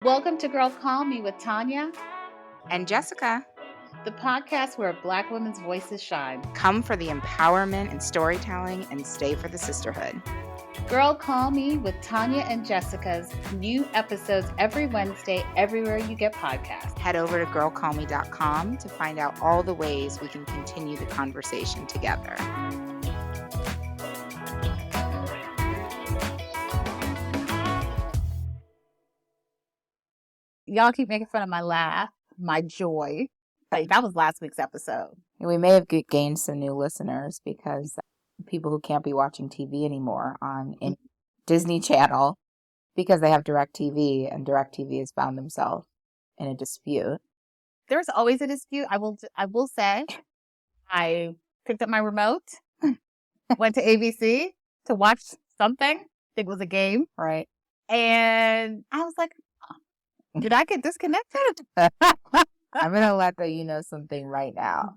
Welcome to Girl Call Me with Tanya and Jessica. The podcast where Black women's voices shine. Come for the empowerment and storytelling and stay for the sisterhood. Girl Call Me with Tanya and Jessica's new episodes every Wednesday, everywhere you get podcasts. Head over to girlcallme.com to find out all the ways we can continue the conversation together. Y'all keep making fun of my laugh, my joy. Like, that was last week's episode. We may have gained some new listeners because people who can't be watching TV anymore on Disney Channel because they have DirecTV, and DirecTV has found themselves in a dispute. There's always a dispute. I will say, I picked up my remote, went to ABC to watch something. I think it was a game. Right. And I was like, did I get disconnected? I'm going to let you know something right now.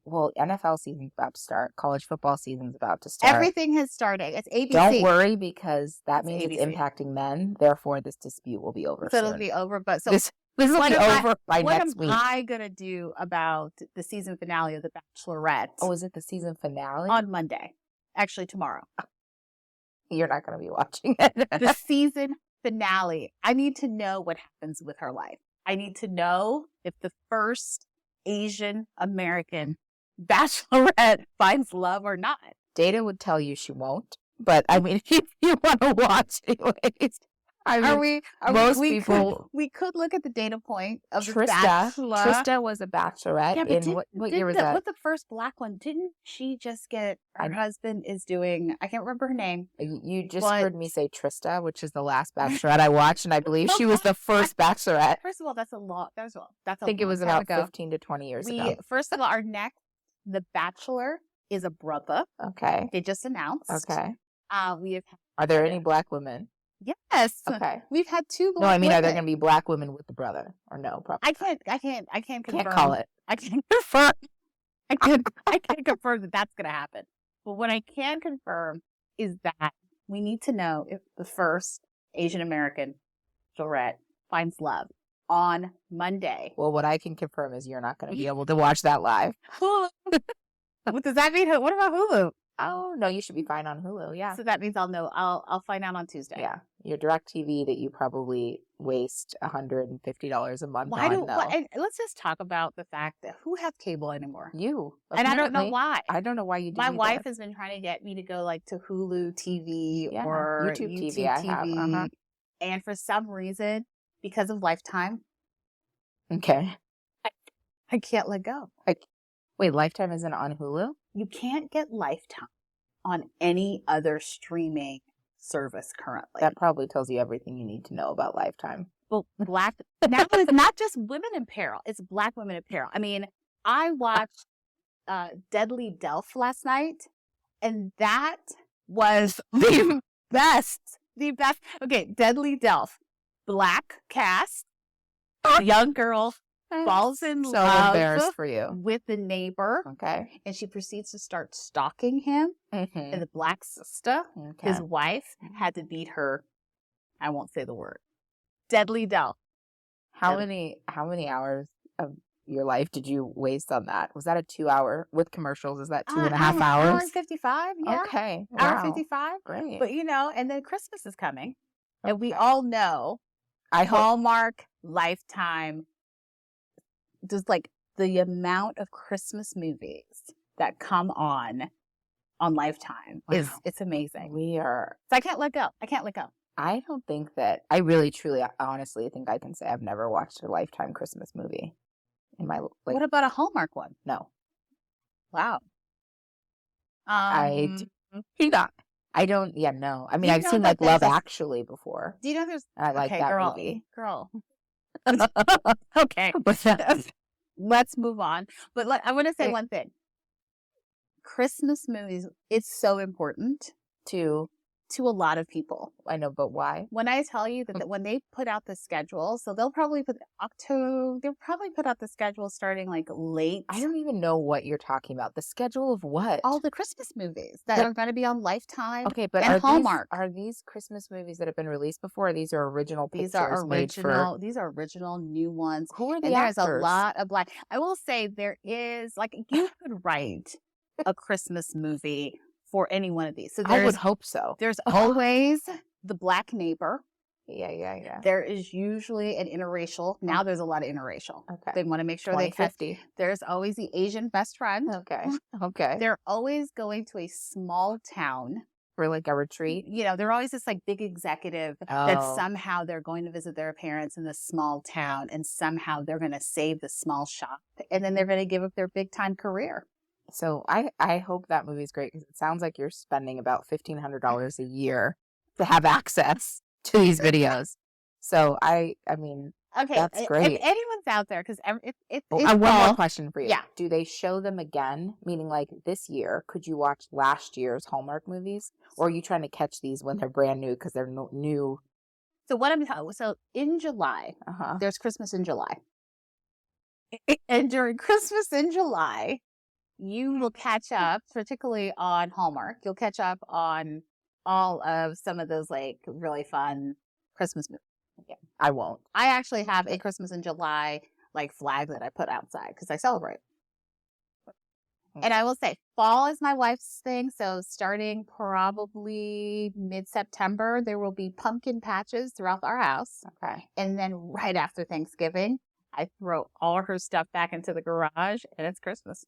Well, NFL season's about to start. College football season's about to start. Everything has started. It's ABC. Don't worry, because that means ABC. It's impacting men. Therefore, this dispute will be over So soon. It'll be over. But so this will be over by next week. What am I going to do about the season finale of The Bachelorette? Oh, is it the season finale? On Monday. Actually, tomorrow. You're not going to be watching it. The season finale. I need to know what happens with her life. I need to know if the first Asian American Bachelorette finds love or not. Data would tell you she won't, but I mean, if you want to watch anyways. We could look at the data point of the Bachelor. Trista was a bachelorette in what year was that? What the first black one? Didn't she just get, her husband is doing, I can't remember her name. You just heard me say Trista, which is the last bachelorette I watched, and I believe she was the first bachelorette. First of all, that's a lot. I think it was about 15 to 20 years ago. First of all, our next, The Bachelor, is a brother. Okay. They just announced. Okay. Are there any black women? Yes. Okay. We've had 2 black women. No, I mean, are there going to be black women with the brother or no? Probably. I can't confirm. Can't call it. I can't confirm. I can't confirm that that's going to happen. But what I can confirm is that we need to know if the first Asian American Bachelorette finds love on Monday. Well, what I can confirm is you're not going to be able to watch that live. What does that mean? What about Hulu? Oh, no, you should be fine on Hulu, yeah. So that means I'll know. I'll find out on Tuesday. Yeah. Your DirecTV that you probably waste $150 a month and let's just talk about the fact that who has cable anymore? You. And I don't know why. I don't know why you do. My wife has been trying to get me to go to Hulu TV or YouTube TV. I have. Uh-huh. And for some reason, because of Lifetime. Okay. I can't let go. Wait, Lifetime isn't on Hulu? You can't get Lifetime on any other streaming service currently. That probably tells you everything you need to know about Lifetime. Well, now it's not just women in peril. It's black women in peril. I mean, I watched Deadly Delph last night, and that was the best. The best. Okay, Deadly Delph. Black cast. Young girl falls in love. So embarrassed for you. With the neighbor. Okay. And she proceeds to start stalking him. Mm-hmm. And the black sister, his wife, had to beat her. I won't say the word. Deadly Delph. How many hours of your life did you waste on that? Was that a 2-hour with commercials? Is that 2.5 hours? Hour and 55, yeah. Okay. Hour 55. Great. But and then Christmas is coming. Okay. And we all know Hallmark, Lifetime, just the amount of Christmas movies that come on Lifetime it's amazing. So I can't let go. I don't think that I really, truly, honestly think I can say I've never watched a Lifetime Christmas movie in my life. What about a Hallmark one? No. Wow. I don't. Yeah, no. I mean, I've seen Love Actually before. Do you know there's? I like that movie. Girl. Okay. Let's move on. But I want to say one thing. Christmas movies, it's so important to to a lot of people. I know, but why? When I tell you that when they put out the schedule, so they'll probably put out the schedule starting like late. I don't even know what you're talking about. The schedule of what? All the Christmas movies that are going to be on Lifetime and Hallmark. Are these Christmas movies that have been released before? Or these are original pictures These are made for... These are original new ones. Who are the and actors? There's a lot of black. I will say there is, like, you could write a Christmas movie for any one of these. So I would hope so. There's always the black neighbor. Yeah. There is usually an interracial. Now there's a lot of interracial. Okay. They want to make sure they catch. There's always the Asian best friend. Okay. They're always going to a small town. For like a retreat? You know, they're always this like big executive that somehow they're going to visit their parents in this small town and somehow they're going to save the small shop and then they're going to give up their big time career. So I hope that movie's great because it sounds like you're spending about $1,500 a year to have access to these videos. So I mean, okay, that's great. If anyone's out there, because one more question for you. Yeah. Do they show them again? Meaning, like this year, could you watch last year's Hallmark movies, or are you trying to catch these when they're brand new because they're new? So in July, there's Christmas in July, and during Christmas in July, you will catch up, particularly on Hallmark. You'll catch up on all of some of those like really fun Christmas movies. Yeah, I won't. I actually have a Christmas in July like flag that I put outside because I celebrate. And I will say, fall is my wife's thing. So starting probably mid-September, there will be pumpkin patches throughout our house. Okay. And then right after Thanksgiving, I throw all her stuff back into the garage and it's Christmas.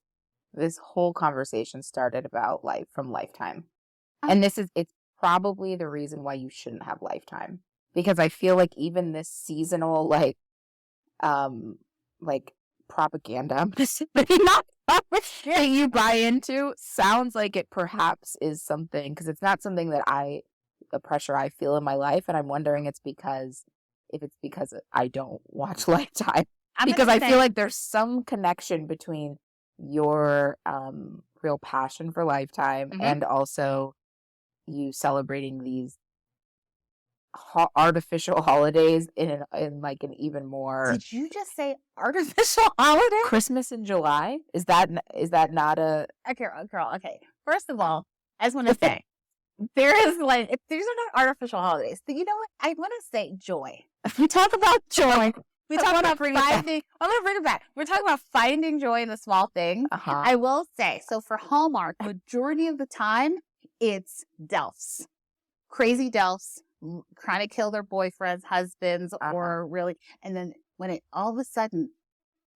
This whole conversation started about from Lifetime. And it's probably the reason why you shouldn't have Lifetime. Because I feel like even this seasonal, propaganda, I'm going to say, not that you buy into, sounds like it perhaps is something, because it's not something that the pressure I feel in my life, and I'm wondering if it's because I don't watch Lifetime. Because I feel like there's some connection between your real passion for Lifetime and also you celebrating these artificial holidays in like an even more... Did you just say artificial holiday? Christmas in July? Is that not a... Okay, girl. Okay. First of all, I just want to say, there is these are not artificial holidays. You know what? I want to say joy. We talk about joy. We talk about finding... I'm going to bring it back. We're talking about finding joy in the small things. I will say, so for Hallmark, majority of the time, it's Delfs. Crazy Delfs. Trying to kill their boyfriends, husbands, or really, and then when it all of a sudden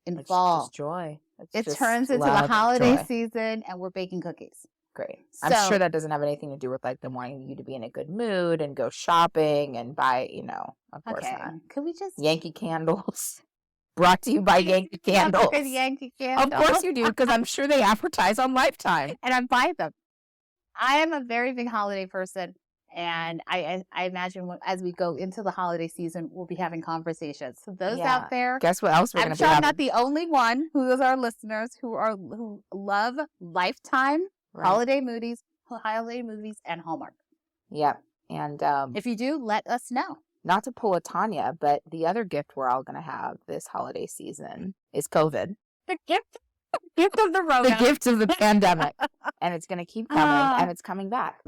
in fall, just joy. It turns into the holiday season, and we're baking cookies. Great. I'm sure that doesn't have anything to do with them wanting you to be in a good mood and go shopping and buy, of course not. Could we just Yankee Candles? Brought to you by Yankee Candles. Yankee Candles. Of course you do, because I'm sure they advertise on Lifetime, and I buy them. I am a very big holiday person. And I imagine as we go into the holiday season, we'll be having conversations. So those out there, guess what else we're going to be having? I'm not the only one who is our listeners who love Lifetime, holiday movies, and Hallmark. Yeah, and if you do, let us know. Not to pull a Tanya, but the other gift we're all going to have this holiday season is COVID. The gift of the Rona. The gift of the pandemic, and it's going to keep coming, and it's coming back.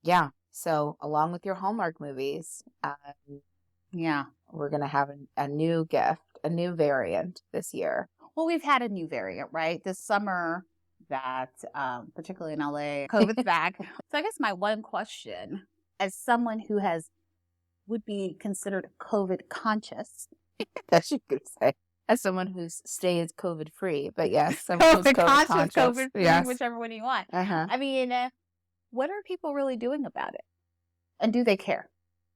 Yeah. So, along with your Hallmark movies, we're going to have a new gift, a new variant this year. Well, we've had a new variant, right? This summer that, particularly in LA, COVID's back. So I guess my one question, as someone who would be considered COVID conscious. That's what you could say. As someone who stays COVID free, but yes, someone who's COVID conscious. COVID free, whichever one you want. I mean, what are people really doing about it? And do they care?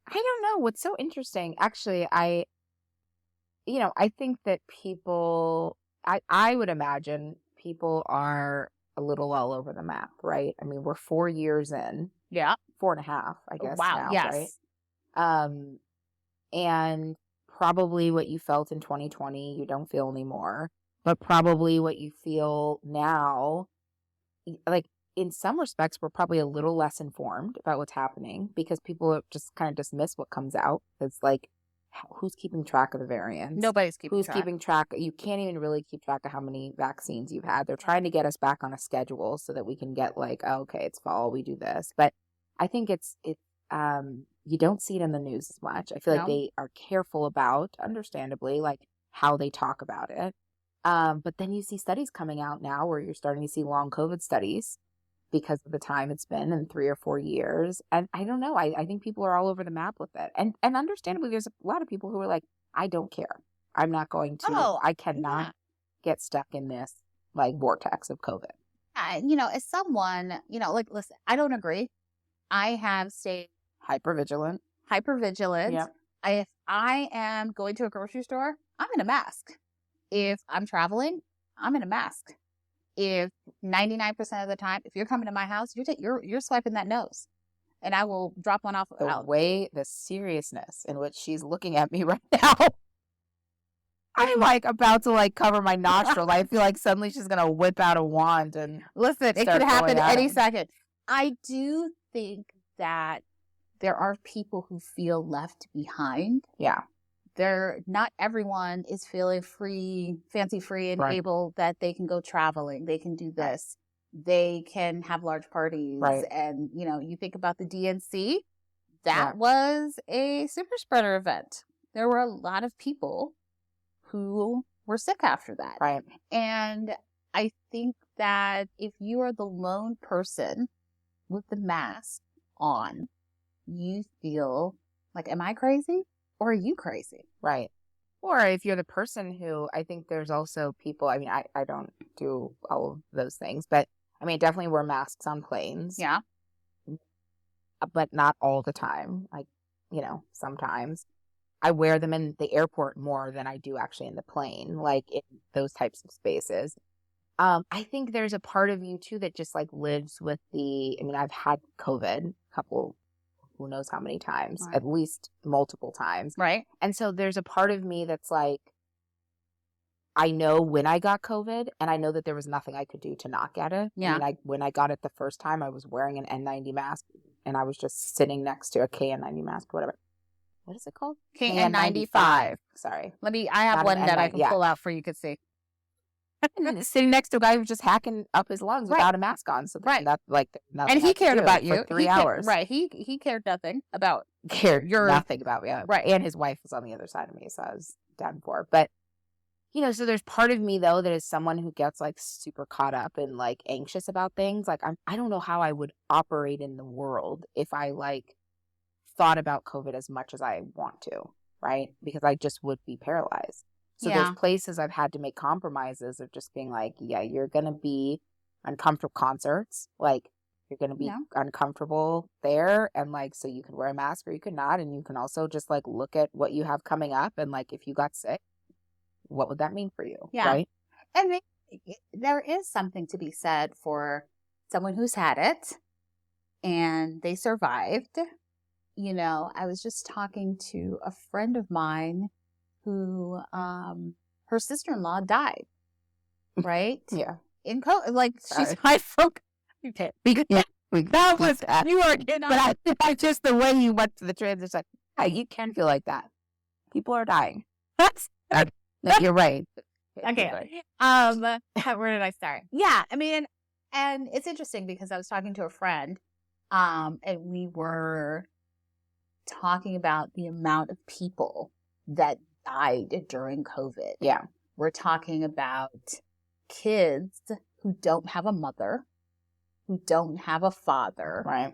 I don't know. What's so interesting, actually, I think that people, I would imagine people are a little all over the map, right? I mean, we're 4 years in. Yeah. 4.5, I guess. Wow. Now, yes. Right? And probably what you felt in 2020, you don't feel anymore. But probably what you feel now, like, in some respects, we're probably a little less informed about what's happening because people just kind of dismiss what comes out. It's like, who's keeping track of the variants? Nobody's keeping Who's track. keeping track? You can't even really keep track of how many vaccines you've had. They're trying to get us back on a schedule so that we can get like, oh, okay, it's fall, we do this. But I think you don't see it in the news as much. I feel like they are careful about, understandably, like how they talk about it. But then you see studies coming out now where you're starting to see long COVID studies because of the time it's been in 3 or 4 years. And I don't know. I think people are all over the map with it. And understandably, there's a lot of people who are like, I don't care. I'm not going to, I cannot get stuck in this like vortex of COVID. As someone, like, listen, I don't agree. I have stayed hypervigilant. Yep. If I am going to a grocery store, I'm in a mask. If I'm traveling, I'm in a mask. If 99% of the time, if you're coming to my house, you're swiping that nose, and I will drop one off. The seriousness in which she's looking at me right now, I'm like about to like cover my nostrils. I feel like suddenly she's gonna whip out a wand and listen. It could happen any second. I do think that there are people who feel left behind. Yeah. Not everyone is feeling free, fancy free and able that they can go traveling. They can do this. They can have large parties. Right. And, you think about the DNC, that was a super spreader event. There were a lot of people who were sick after that. Right. And I think that if you are the lone person with the mask on, you feel like, am I crazy? Or are you crazy? Right. Or if you're the person who, I think there's also people, I mean, I don't do all of those things, but I mean, I definitely wear masks on planes. Yeah. But not all the time. Like, sometimes. I wear them in the airport more than I do actually in the plane, like in those types of spaces. I think there's a part of you too that just like lives with I've had COVID a couple, who knows how many times, at least multiple times. Right. And so there's a part of me that's like, I know when I got COVID and I know that there was nothing I could do to not get it. Yeah. When I got it the first time, I was wearing an N90 mask and I was just sitting next to a KN90 mask, whatever. What is it called? KN95. Sorry. I have one that I can pull out for you could see. Sitting next to a guy who was just hacking up his lungs without a mask on. So that's like nothing. And he cared about you for 3 hours. Right. He cared nothing about nothing about me. Right. And his wife was on the other side of me, so I was down for. But so there's part of me though that is someone who gets like super caught up and like anxious about things. Like I don't know how I would operate in the world if I like thought about COVID as much as I want to, right? Because I just would be paralyzed. So there's places I've had to make compromises of just being like, you're going to be uncomfortable concerts. Like you're going to be uncomfortable there. And like, so you can wear a mask or you could not. And you can also just like look at what you have coming up. And like, if you got sick, what would that mean for you? Yeah. Right. And there is something to be said for someone who's had it and they survived. I was just talking to a friend of mine who, her sister-in-law died, right? Yeah. In COVID, like she's you can't. That was you are, but I just the way you went to the transition. You can feel like that. People are dying. You're right. Okay. Where did I start? Yeah, and it's interesting because I was talking to a friend, and we were talking about the amount of people that died during COVID. Yeah. We're talking about kids who don't have a mother, who don't have a father. Right.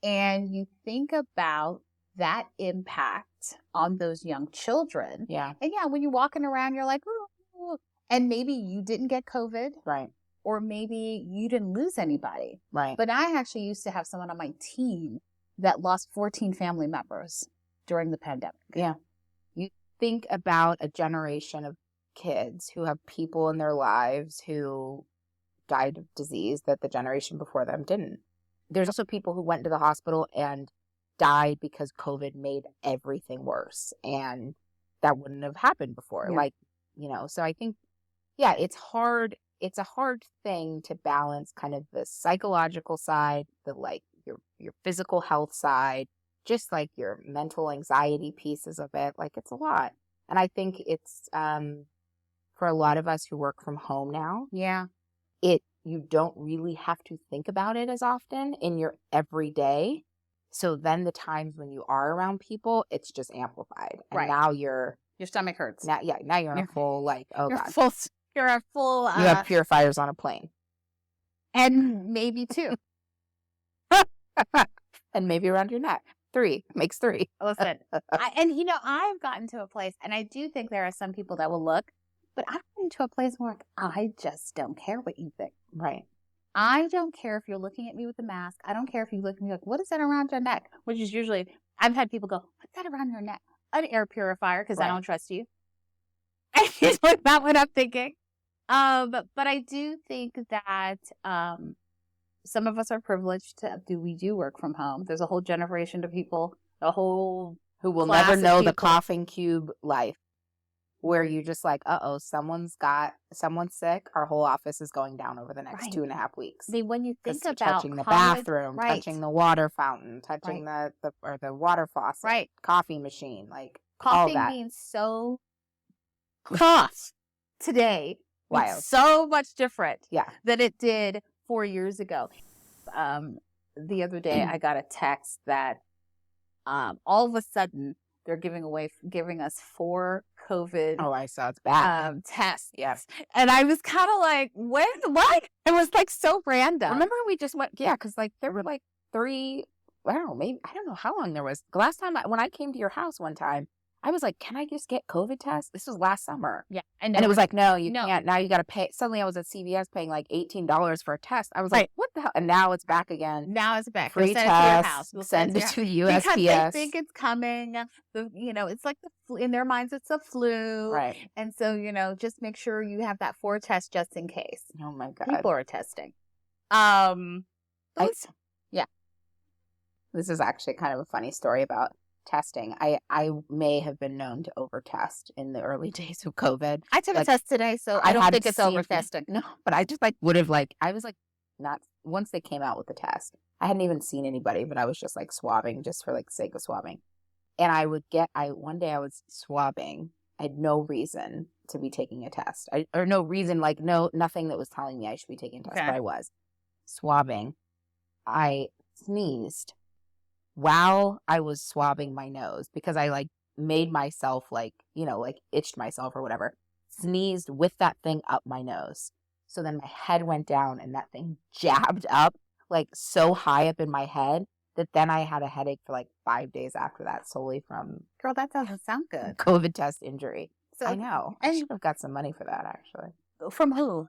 And you think about that impact on those young children. Yeah. And when you're walking around, you're like, ooh, and maybe you didn't get COVID. Right. Or maybe you didn't lose anybody. Right. But I actually used to have someone on my team that lost 14 family members during the pandemic. Yeah. You think about a generation of kids who have people in their lives who died of disease that the generation before them didn't. There's also people who went to the hospital and died because COVID made everything worse. And that wouldn't have happened before. Yeah. So I think, it's hard. it's a hard thing to balance kind of the psychological side, the like your physical health side, just like your mental anxiety pieces of it. Like it's a lot. And I think it's for a lot of us who work from home now, Yeah. you don't really have to think about it as often in your everyday. So then the times when you are around people, it's just amplified. And Right. now your stomach hurts. now you're in a full like, oh You're God. you're a full You have purifiers on a plane. and maybe 2. And maybe around your neck. 3 makes 3. Listen, I've gotten to a place, and I do think there are some people that will look, but I've gotten to a place where I just don't care what you think. Right. I don't care if you're looking at me with a mask. I don't care if you look at me like, what is that around your neck? Which is usually, I've had people go, what's that around your neck? An air purifier, because I don't trust you. It's like that what I'm thinking. But I do think that some of us are privileged we do work from home. There's a whole generation of people, who will never know the coughing cube life, where you're just like, someone's sick. Our whole office is going down over the next 2.5 weeks. I mean, when you think about touching the bathroom, touching the water fountain, touching the water faucet, coffee machine, like coughing all that. being so cough today, wild, so much different, yeah, than it did 4 years ago. The other day, I got a text that all of a sudden they're giving us 4 COVID. Oh, I saw it's bad. Tests. Yes, and I was kind of like, when? What? It was like so random. Remember we just went, because like there were like 3. I don't know, maybe I don't know how long there was. The last time when I came to your house one time, I was like, can I just get COVID tests? This was last summer. Yeah. And it was like, no, you can't. Now you got to pay. Suddenly I was at CVS paying like $18 for a test. I was like, what the hell? And now it's back again. Now it's back. Free test. We'll send it to the USPS. Because they think it's coming. It's like the flu. In their minds, it's a flu. Right. And so, just make sure you have that 4 test just in case. Oh my God. People are testing. This is actually kind of a funny story about testing. I may have been known to over-test in the early days of COVID. I took a test today, so I don't think it's over-testing. No, but I just would have I was not, once they came out with the test, I hadn't even seen anybody, but I was just swabbing just for sake of swabbing. And one day I was swabbing. I had no reason to be taking a test. No reason, nothing that was telling me I should be taking a test, but I was swabbing. I sneezed while I was swabbing my nose because I made myself itched myself or whatever, sneezed with that thing up my nose. So then my head went down and that thing jabbed up so high up in my head that then I had a headache for 5 days after that, solely from girl, that doesn't sound good. COVID test injury. So I know. I and should have got some money for that actually. From who?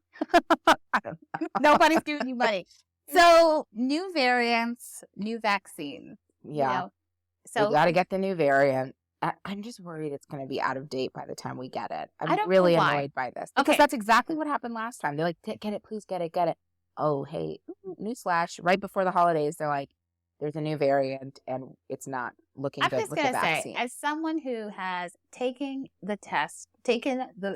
I don't know. Nobody's giving you money. So new variants, new vaccines. Yeah. So we got to get the new variant. I'm just worried it's going to be out of date by the time we get it. I'm really annoyed by this. Because that's exactly what happened last time. They're like, get it, please get it, get it. Oh, hey, newsflash. Right before the holidays, they're like, there's a new variant and it's not looking good with the vaccine. I'm just going to say, as someone who has taken the test,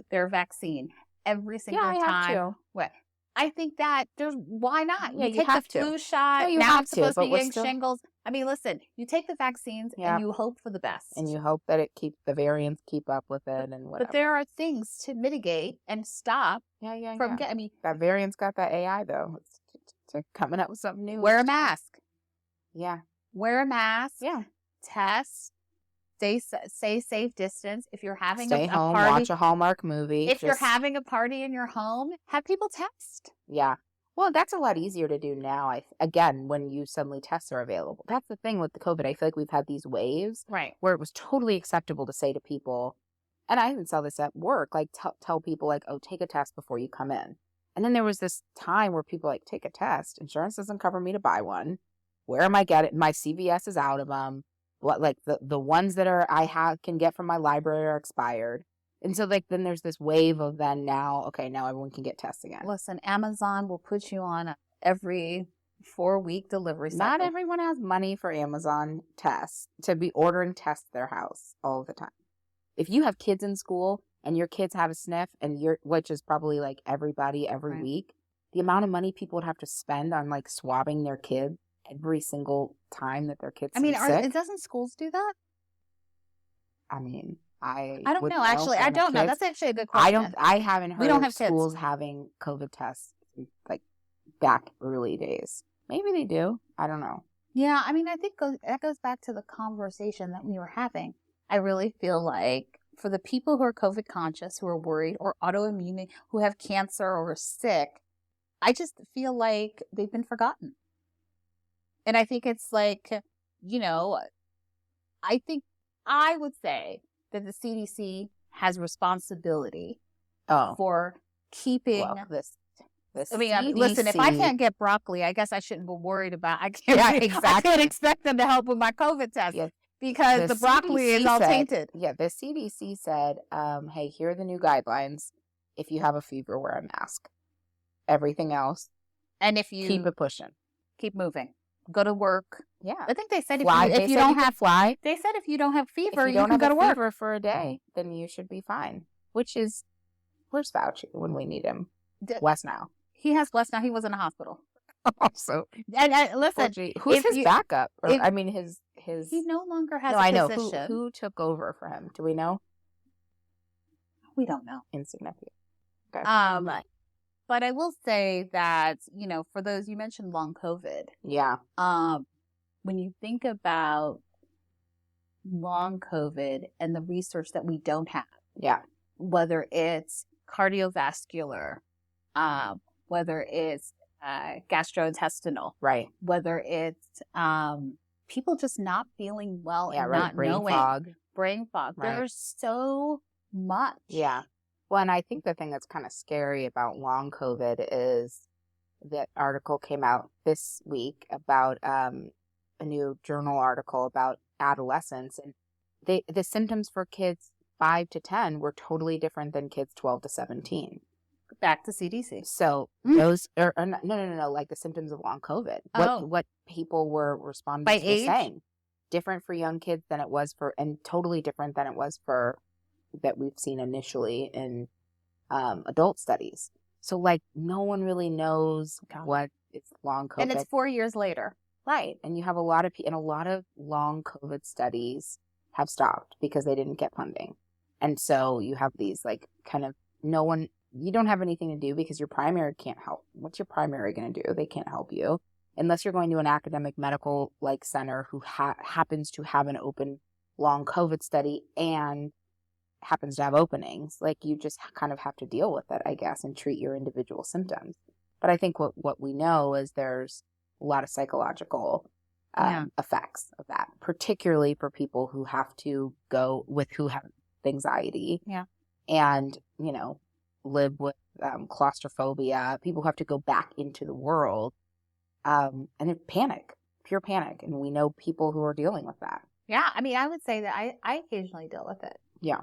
their vaccine every single time. Have to. What? I think that why not? Yeah, you take have the flu shot. No, you now have it's supposed to, to be getting shingles. I mean, listen, you take the vaccines and you hope for the best. And you hope that the variants keep up with it and whatever. But there are things to mitigate and stop from getting. I mean, that variant's got that AI though. It's coming up with something new. Wear a mask. Yeah. Wear a mask. Yeah. Test. Stay safe distance. If you're having Stay a home, party, watch a Hallmark movie. If you're having a party in your home, have people test. Yeah. Well, that's a lot easier to do now. Again, when you suddenly tests are available. That's the thing with the COVID. I feel like we've had these waves where it was totally acceptable to say to people, and I even saw this at work, tell people oh, take a test before you come in. And then there was this time where people take a test. Insurance doesn't cover me to buy one. Where am I getting? My CVS is out of them. The ones that I can get from my library are expired. And so then there's this wave of now everyone can get tests again. Listen, Amazon will put you on every 4-week delivery cycle. Not everyone has money for Amazon tests to be ordering tests at their house all the time. If you have kids in school and your kids have a sniff, and which is probably like everybody every Right. week, the amount of money people would have to spend on like swabbing their kid every single time that their kids I mean, sick. doesn't schools do that? I mean, I I don't wouldn't know. Actually, if I have don't know. kids. That's actually a good question. I haven't heard We don't of have kids. schools having COVID tests like back early days. Maybe they do. I don't know. Yeah, I mean, I think that goes back to the conversation that we were having. I really feel like for the people who are COVID conscious, who are worried, or autoimmune, who have cancer or are sick, I just feel like they've been forgotten. And I think it's like, you know, I think I would say that the CDC has responsibility Oh, for keeping. well, this I mean, CDC, listen, if I can't get broccoli, I guess I shouldn't be worried about. I can't. Yeah, I exactly. can't expect them to help with my COVID test Yeah, because the broccoli is all said, tainted. Yeah, the CDC said, hey, here are the new guidelines. If you have a fever, wear a mask. Everything else, And if you keep it pushing. keep moving, go to work. Yeah. I think they said Fly. if They you said don't you can have fly. they said if you don't have If fever, you you don't can have go a to work. fever for a day, then you should be fine. Which is, where's Fauci when we need him? West now. He has West now. He was in a hospital. Also, And listen, who's if his you- backup? Or, if- I mean, his. he no longer has No, a I know position. who took over for him. Do we know? We don't know. Insignificant. Okay. But I will say that, for those, you mentioned long COVID. Yeah. When you think about long COVID and the research that we don't have, Yeah. whether it's cardiovascular, whether it's gastrointestinal, Right. whether it's people just not feeling well Yeah. and Right. not Brain knowing. fog. Brain fog. Right. There's so much. Yeah. Well, and I think the thing that's kind of scary about long COVID is that article came out this week about a new journal article about adolescents, and the symptoms for kids 5 to 10 were totally different than kids 12 to 17. Back to CDC. So those are no, like the symptoms of long COVID. What people were responding By to age? saying. Different for young kids than it was for, and totally different than it was for that we've seen initially in adult studies. So like no one really knows what it's long COVID. And it's 4 years later. Right. And you have a lot of long COVID studies have stopped because they didn't get funding. And so you have these like kind of you don't have anything to do because your primary can't help. What's your primary going to do? They can't help you unless you're going to an academic medical like center who happens to have an open long COVID study and happens to have openings. Like you just kind of have to deal with it, I guess, and treat your individual symptoms. But I think what we know is there's a lot of psychological effects of that, particularly for people who have anxiety. Yeah. And, live with claustrophobia, people who have to go back into the world, and pure panic. And we know people who are dealing with that. Yeah. I mean, I would say that I occasionally deal with it. Yeah.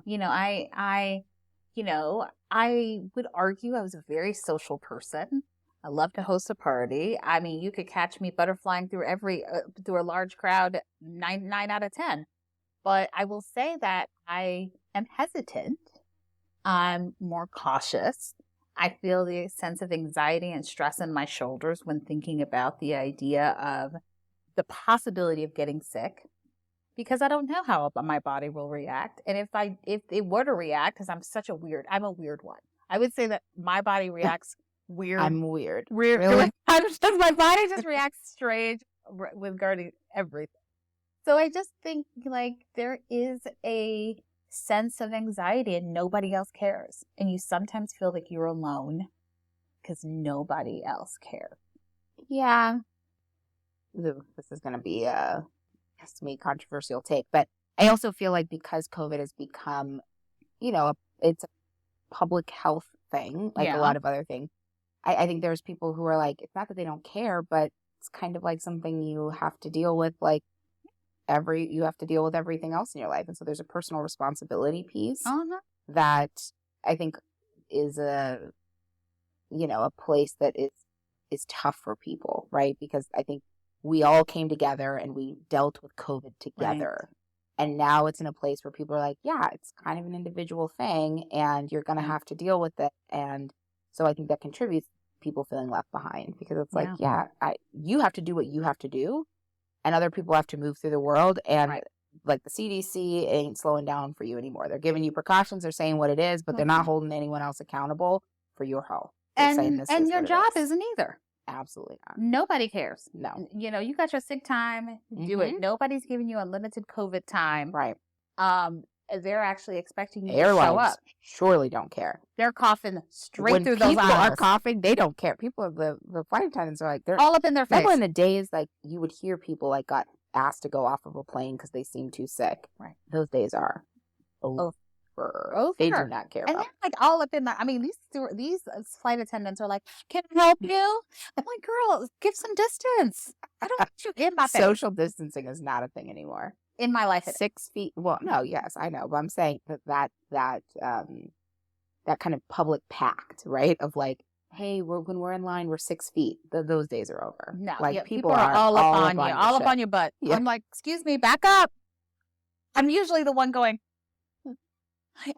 I would argue I was a very social person. I love to host a party. I mean, you could catch me butterflying through a large crowd 9 out of 10. But I will say that I am hesitant. I'm more cautious. I feel the sense of anxiety and stress in my shoulders when thinking about the idea of the possibility of getting sick, because I don't know how my body will react. And if it were to react, because I'm a weird one. I would say that my body reacts weird. I'm weird. Really? My body just reacts strange regarding everything. So I just think like there is a sense of anxiety and nobody else cares. And you sometimes feel like you're alone because nobody else cares. Yeah. This is going to be a controversial take, but I also feel like because COVID has become, it's a public health thing, like a lot of other things. I think there's people who are like, it's not that they don't care, but it's kind of like something you have to deal with, like you have to deal with everything else in your life. And so there's a personal responsibility piece that I think is a place that is tough for people, right? Because I think we all came together and we dealt with COVID together. And now it's in a place where people are like, yeah, it's kind of an individual thing and you're going to have to deal with it. And so I think that contributes to people feeling left behind because it's like, you have to do what you have to do and other people have to move through the world. And like the CDC ain't slowing down for you anymore. They're giving you precautions. They're saying what it is, but they're not holding anyone else accountable for your health. And your job isn't either. Absolutely not. Nobody cares. No. You know, you got your sick time, do it. Nobody's giving you unlimited COVID time. Right. They're actually expecting you to show up. Surely don't care. They're coughing straight through those aisles. When people are coughing, they don't care. People, the flight attendants are like, they're all up in their face. Remember in the days, like, you would hear people, like, got asked to go off of a plane because they seemed too sick. Right. Those days are over. They do not care. And they're like all up in the. I mean, these flight attendants are like, "Can I help you?" I'm like, "Girl, give some distance. I don't want you in my face." Social distancing is not a thing anymore in my life. 6 feet. Well, no, yes, I know, but I'm saying that kind of public pact, right? Of like, hey, when we're in line, we're 6 feet. Those days are over. No, like people are all up on you, all up on your butt. Yeah. I'm like, excuse me, back up. I'm usually the one going.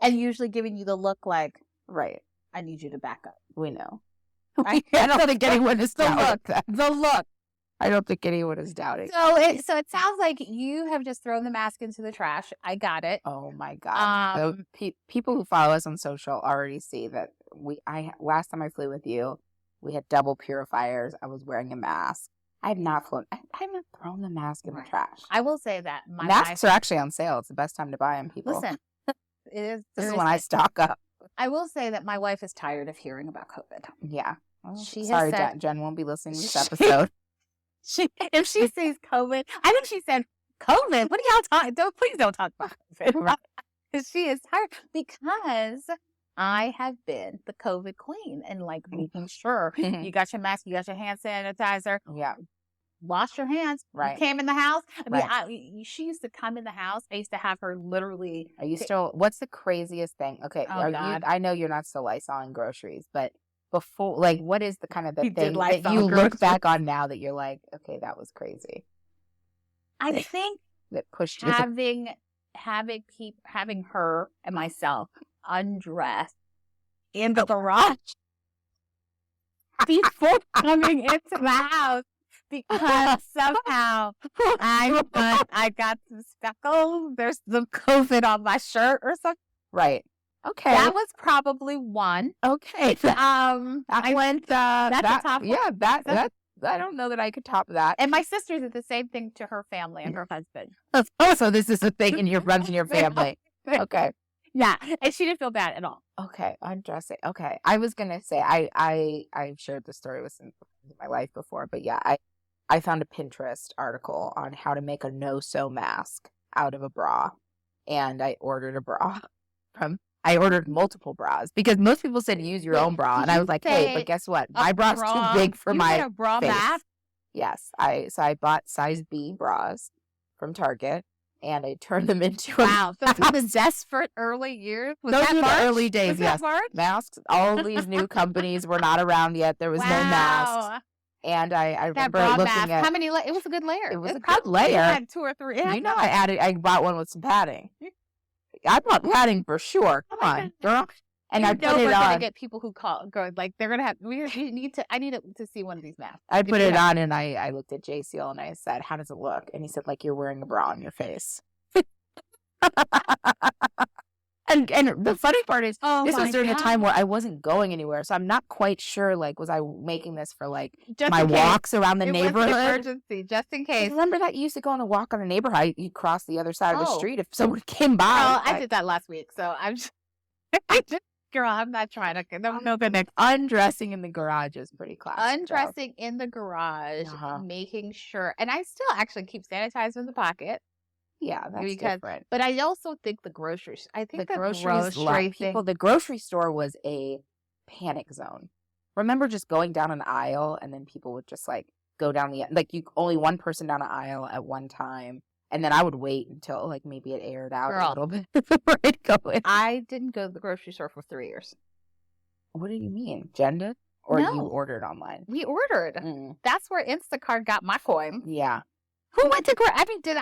And usually giving you the look like, right, I need you to back up. We know. I don't think anyone is doubting that. The look. I don't think anyone is doubting. So it sounds like you have just thrown the mask into the trash. I got it. Oh my God. People who follow us on social already see that last time I flew with you, we had double purifiers. I was wearing a mask. I have not thrown the mask in the trash. I will say that masks are actually on sale. It's the best time to buy them, people. Listen. This is when I stock up. I will say that my wife is tired of hearing about COVID. Yeah. Well, sorry, Jen won't be listening to this episode. If she sees COVID, I think she said, COVID? What are y'all talking? Please don't talk about COVID. She is tired because I have been the COVID queen and like making sure you got your mask, you got your hand sanitizer. Yeah. Wash your hands. Right. You came in the house. I mean, she used to come in the house. I used to have her literally. Are you still? What's the craziest thing? Okay. Oh, God. I know you're not still Lysoling groceries, but before, like, what is the kind of the thing that you look back on now that you're like, okay, that was crazy? I think that pushed you. having her and myself undressed in the garage before coming into the house. Because somehow I got some speckles. There's some COVID on my shirt or something. Right. Okay. That was probably one. Okay. That's a top one. Yeah, that I don't know that I could top that. And my sister did the same thing to her family and her husband. Oh, so this is a thing in your family. Okay. Yeah. And she didn't feel bad at all. Okay. Undressing. Okay. I was gonna say I've shared the story with some friends in my life before, but yeah, I found a Pinterest article on how to make a no-sew mask out of a bra. And I ordered a bra I ordered multiple bras because most people said use your own bra. And I was like, hey, but guess what? My bra's too big for my a bra face. mask? Yes. So I bought size B bras from Target and I turned them into wow. So the desperate early years? Those were the early days, yes. Masks. All these new companies were not around yet. There was no masks. And I remember looking at how many. It was a good layer. It was a good layer. I had 2 or 3. You know, I bought one with some padding. I bought padding for sure. Come on, girl. And I put it on. We're gonna get people who go like they're gonna have. I need to see one of these masks. I put it on and I looked at JCL and I said, "How does it look?" And he said, "Like you're wearing a bra on your face." And the funny part is, this was during a time where I wasn't going anywhere, so I'm not quite sure. Like, was I making this for like just my walks around the neighborhood? Emergency, just in case. Remember that you used to go on a walk on a neighborhood. You cross the other side of the street if someone came by. I did that last week, so I'm just, girl, I'm not trying to. No, the next undressing in the garage is pretty classic. Undressing in the garage, making sure, and I still actually keep sanitizer in the pocket. Yeah, that's different. But I also think the groceries. I think the grocery store was a panic zone. Remember just going down an aisle and then people would just like go down only one person down an aisle at one time. And then I would wait until like maybe it aired out a little bit before I'd go in. I didn't go to the grocery store for 3 years. What do you mean? Jen did? Or you ordered online? We ordered. That's where Instacart got my coin. Yeah. Who went to I mean, did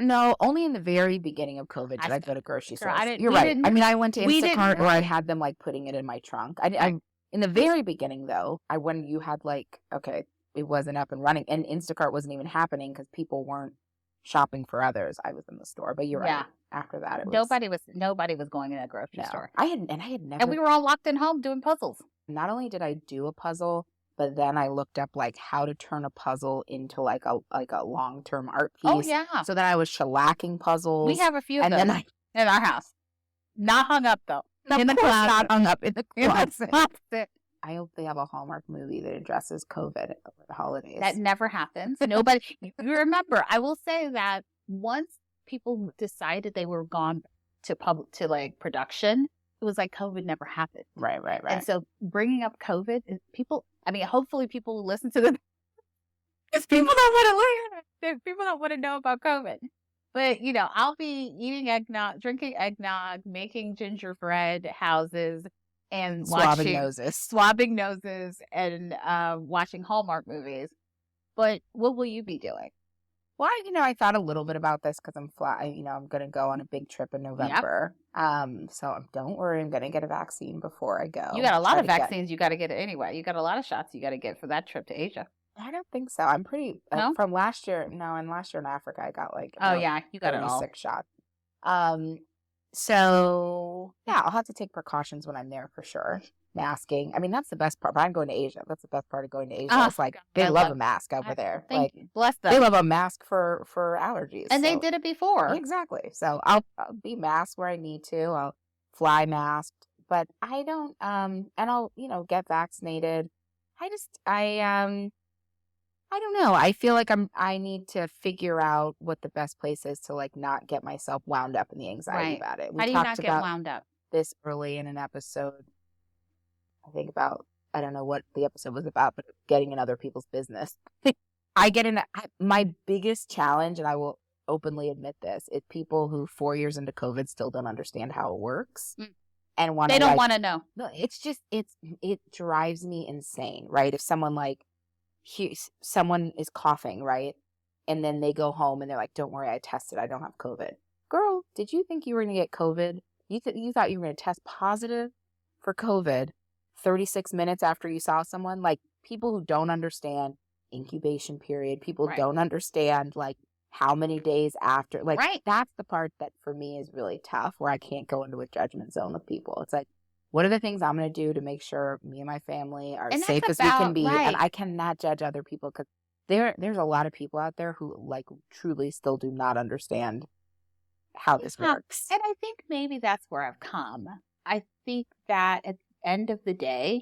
No, only in the very beginning of COVID did I go to grocery Girl, stores. You're right. I mean, I went to we didn't- Instacart, or I had them like putting it in my trunk. In the very beginning though, when you had like, okay, it wasn't up and running, and Instacart wasn't even happening because people weren't shopping for others. I was in the store, but you're right. After that, it was nobody was going in a grocery store. I had never. And we were all locked in home doing puzzles. Not only did I do a puzzle, but then I looked up like how to turn a puzzle into like a long-term art piece. Oh yeah. So that I was shellacking puzzles. We have a few of them in our house. Not hung up though. In the closet. Not hung up in the closet. I hope they have a Hallmark movie that addresses COVID over the holidays. That never happens. Nobody. You remember, I will say that once people decided they were gone to like production, it was like COVID never happened. Right. And so bringing up COVID, hopefully people will listen to this because people don't want to learn. People don't want to know about COVID. But, I'll be eating eggnog, drinking eggnog, making gingerbread houses, and swabbing noses, and watching Hallmark movies. But what will you be doing? Well, I thought a little bit about this because I'm going to go on a big trip in November. Yep. So don't worry, I'm going to get a vaccine before I go. You got a lot of vaccines you got to get anyway. You got a lot of shots you got to get for that trip to Asia. I don't think so. I'm pretty from last year. No, and last year in Africa, I got like you got it all 6 shots. So yeah, I'll have to take precautions when I'm there for sure. Masking. I mean, that's the best part. But I'm going to Asia. That's the best part of going to Asia. It's like they love a mask over there. Thank you. Bless them. They love a mask for allergies. And they did it before. Exactly. So I'll be masked where I need to. I'll fly masked, but I don't. And I'll get vaccinated. I don't know. I feel like I need to figure out what the best place is to like not get myself wound up in the anxiety about it. How do you not get wound up? This early in an episode. I think about, I don't know what the episode was about, but getting in other people's business. My biggest challenge, and I will openly admit this, is people who 4 years into COVID still don't understand how it works. And they don't want to know. No, it's just, it drives me insane, right? If someone someone is coughing, right? And then they go home and they're like, don't worry, I tested, I don't have COVID. Girl, did you think you were going to get COVID? You thought you were going to test positive for COVID 36 minutes after you saw someone? Like, people who don't understand incubation period, people don't understand like how many days after, like that's the part that for me is really tough, where I can't go into a judgment zone with people. It's like, what are the things I'm going to do to make sure me and my family are as safe as we can be? And I cannot judge other people, because there's a lot of people out there who like truly still do not understand how this works. And I think maybe that's where I've come. I think that at the end of the day,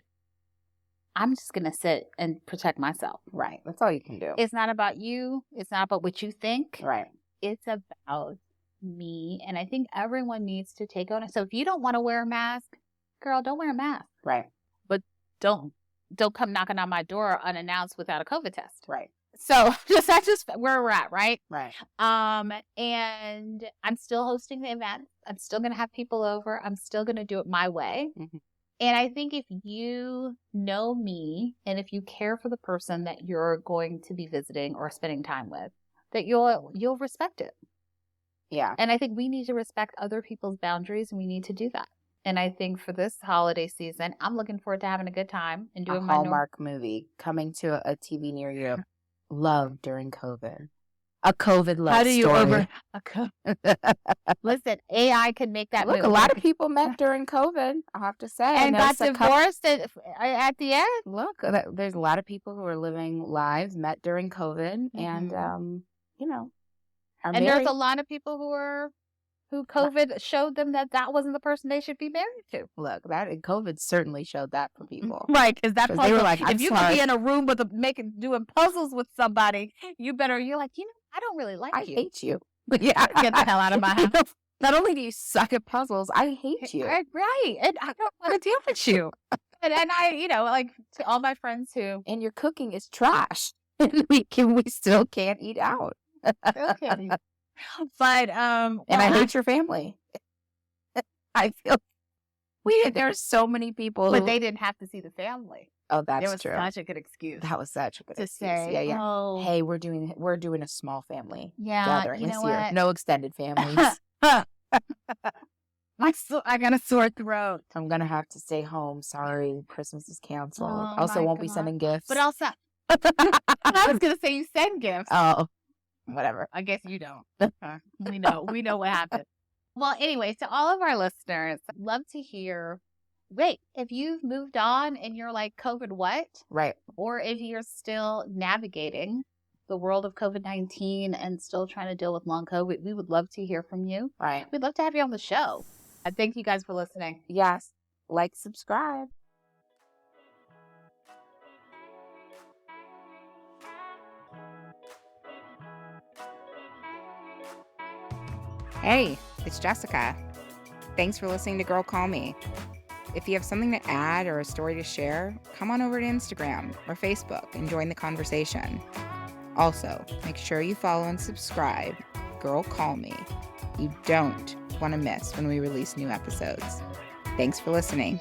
I'm just going to sit and protect myself. Right. That's all you can do. It's not about you. It's not about what you think. Right. It's about me. And I think everyone needs to take on it. So if you don't want to wear a mask, girl, don't wear a mask. Right. But don't come knocking on my door unannounced without a COVID test. Right. So that's just where we're at, right? Right. And I'm still hosting the event. I'm still going to have people over. I'm still going to do it my way. Mm-hmm. And I think if you know me, and if you care for the person that you're going to be visiting or spending time with, that you'll respect it. Yeah. And I think we need to respect other people's boundaries, and we need to do that. And I think for this holiday season, I'm looking forward to having a good time and doing my Hallmark movie coming to a TV near you. Love during COVID. A COVID love story. How do you Listen, AI can make that movie. A lot of people met during COVID, I'll have to say. And got divorced at the end. Look, there's a lot of people who are living lives, met during COVID, and, are married. There's a lot of people who COVID showed them that wasn't the person they should be married to. Look, COVID certainly showed that for people. Right, because they were like, if you could be in a room with doing puzzles with somebody, you're like, I don't really like you. I hate you. But yeah, get the hell out of my house. Not only do you suck at puzzles, I hate you. Right, and I don't want to deal with you. and I, like to all my friends who, and your cooking is trash, and we still can't eat out. Still can't eat. But and I hate your family. I feel there's so many people but they didn't have to see the family. Oh, It that's was true. such a good excuse That was such a good to excuse. say, Yeah, yeah. oh, Hey, we're doing a small family yeah, gathering you this know year. what? No extended families. I got a sore throat. I'm gonna have to stay home. Sorry, Christmas is canceled. Oh, Also, my won't be God. sending gifts. But also, I was going to say you send gifts. Oh, whatever. I guess you don't. We know what happened. Well, anyway, to all of our listeners, I'd love to hear, wait, if you've moved on and you're like, COVID what? Right. Or if you're still navigating the world of COVID-19 and still trying to deal with long COVID, we would love to hear from you. Right. We'd love to have you on the show. Thank you guys for listening. Yes. Like, subscribe. Hey, it's Jessica. Thanks for listening to Girl Call Me. If you have something to add or a story to share, come on over to Instagram or Facebook and join the conversation. Also, make sure you follow and subscribe Girl Call Me. You don't want to miss when we release new episodes. Thanks for listening.